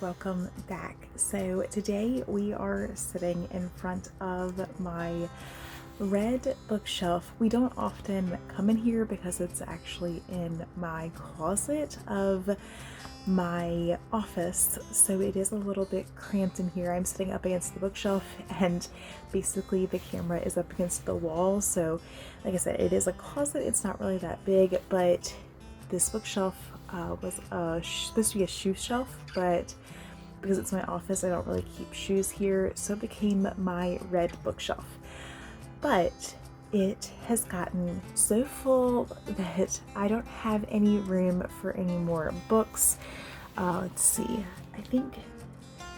welcome back. So today we are sitting in front of my red bookshelf. We don't often come in here because it's actually in my closet of my office, so it is a little bit cramped in here. I'm sitting up against the bookshelf and basically the camera is up against the wall, so like I said, it is a closet. It's not really that big, but this bookshelf was supposed to be a shoe shelf, but because it's my office, I don't really keep shoes here, so it became my red bookshelf. But it has gotten so full that I don't have any room for any more books. Let's see, I think,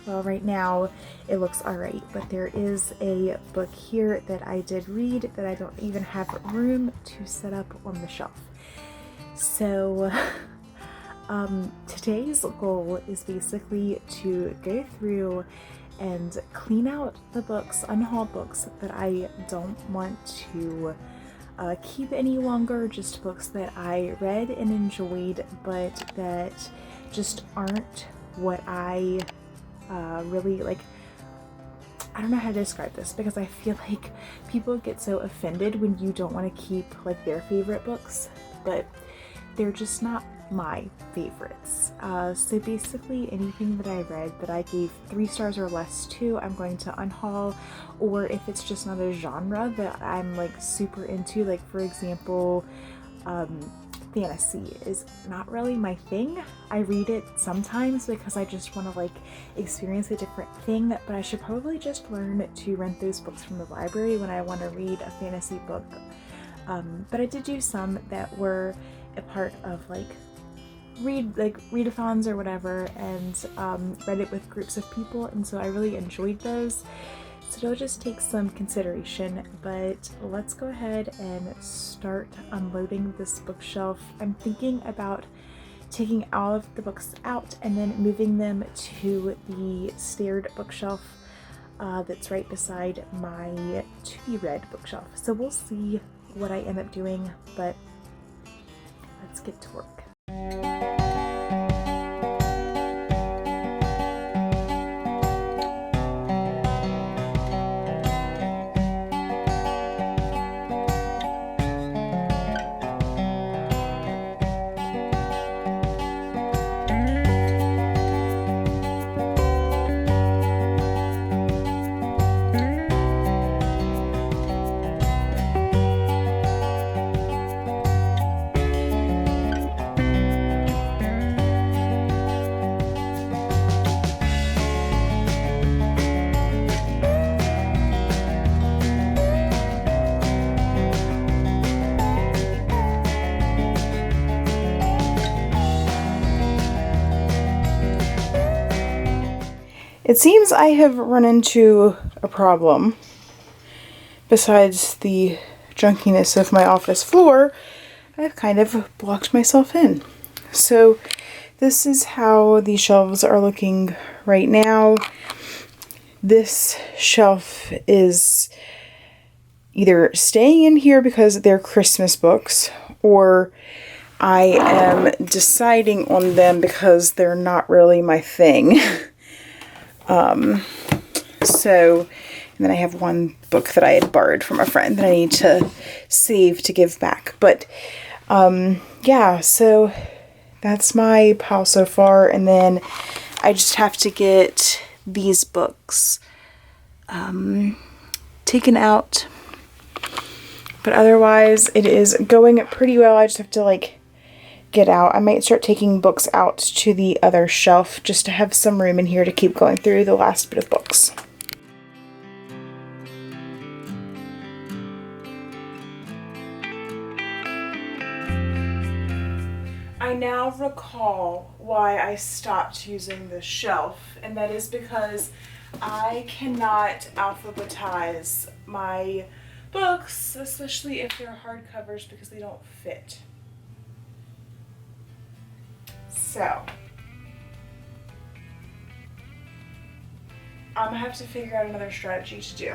well, right now it looks all right, but there is a book here that I did read that I don't even have room to set up on the shelf. So today's goal is basically to go through and clean out the books, unhauled books that I don't want to keep any longer, just books that I read and enjoyed, but that just aren't what I really like. I don't know how to describe this because I feel like people get so offended when you don't want to keep like their favorite books, but they're just not my favorites. So basically anything that I read that I gave 3 stars or less to, I'm going to unhaul, or if it's just not a genre that I'm like super into, like for example, fantasy is not really my thing. I read it sometimes because I just want to like experience a different thing, but I should probably just learn to rent those books from the library when I want to read a fantasy book. But I did do some that were a part of like readathons or whatever, and read it with groups of people, and so I really enjoyed those. So it'll just take some consideration, but let's go ahead and start unloading this bookshelf. I'm thinking about taking all of the books out and then moving them to the stared bookshelf that's right beside my to-be-read bookshelf. So we'll see what I end up doing, but let's get to work. It seems I have run into a problem. Besides the junkiness of my office floor, I've kind of blocked myself in. So this is how the shelves are looking right now. This shelf is either staying in here because they're Christmas books, or I am deciding on them because they're not really my thing. So, and then I have one book that I had borrowed from a friend that I need to save to give back. But, yeah, so that's my pile so far. And then I just have to get these books, taken out. But otherwise, it is going pretty well. I just have to, like, get out. I might start taking books out to the other shelf just to have some room in here to keep going through the last bit of books. I now recall why I stopped using this shelf, and that is because I cannot alphabetize my books, especially if they're hardcovers, because they don't fit. So, I'm gonna have to figure out another strategy to do.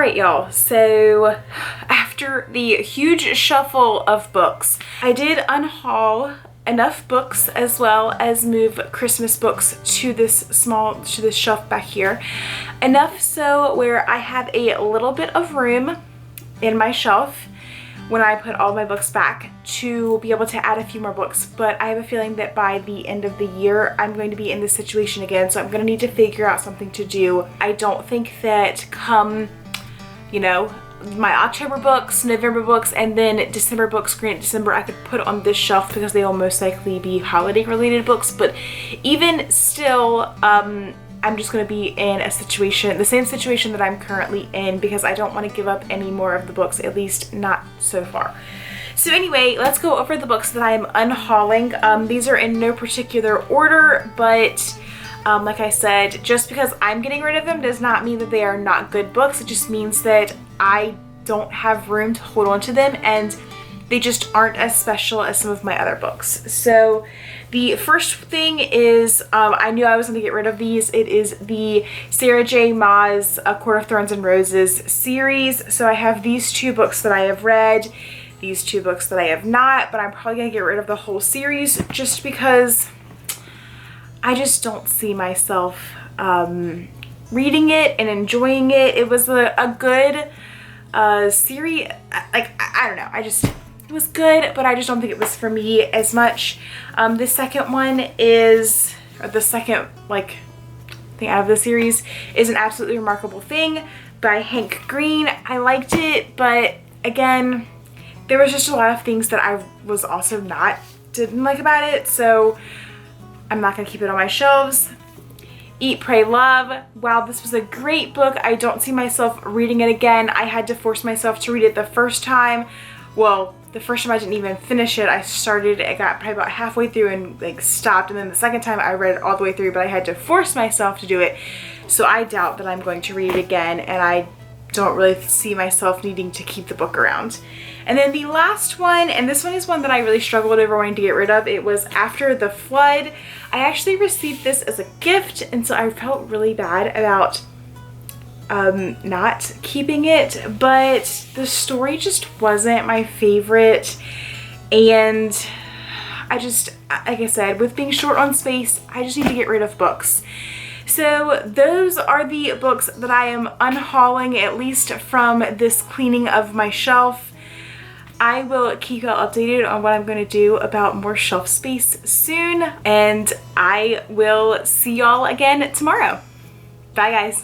Alright y'all, so after the huge shuffle of books, I did unhaul enough books as well as move Christmas books to this shelf back here. Enough so where I have a little bit of room in my shelf when I put all my books back to be able to add a few more books, but I have a feeling that by the end of the year I'm going to be in this situation again, so I'm going to need to figure out something to do. I don't think that come, you know, my October books, November books, and then December books, granted December I could put on this shelf because they will most likely be holiday related books, but even still, I'm just going to be in a situation, the same situation that I'm currently in, because I don't want to give up any more of the books, at least not so far. So anyway, let's go over the books that I am unhauling. These are in no particular order, but like I said, just because I'm getting rid of them does not mean that they are not good books. It just means that I don't have room to hold on to them, and they just aren't as special as some of my other books. So the first thing is, I knew I was going to get rid of these. It is the Sarah J. Maas Court of Thorns and Roses series. So I have these two books that I have read, these two books that I have not, but I'm probably going to get rid of the whole series just because I just don't see myself reading it and enjoying it. It was a good series. Like, I don't know. It was good, but I just don't think it was for me as much. The second one is, or the second like thing out of the series is An Absolutely Remarkable Thing by Hank Green. I liked it, but again, there was just a lot of things that I was also didn't like about it, so I'm not gonna keep it on my shelves. Eat, Pray, Love. Wow, this was a great book. I don't see myself reading it again. I had to force myself to read it the first time. Well, the first time I didn't even finish it. I started, I got probably about halfway through and like stopped, and then the second time I read it all the way through, but I had to force myself to do it. So I doubt that I'm going to read it again, and I don't really see myself needing to keep the book around. And then the last one, and this one is one that I really struggled over wanting to get rid of. It was After the Flood. I actually received this as a gift, and so I felt really bad about not keeping it, but the story just wasn't my favorite, and I just, like I said, with being short on space, I just need to get rid of books. So those are the books that I am unhauling, at least from this cleaning of my shelf. I will keep you all updated on what I'm going to do about more shelf space soon, and I will see y'all again tomorrow. Bye guys.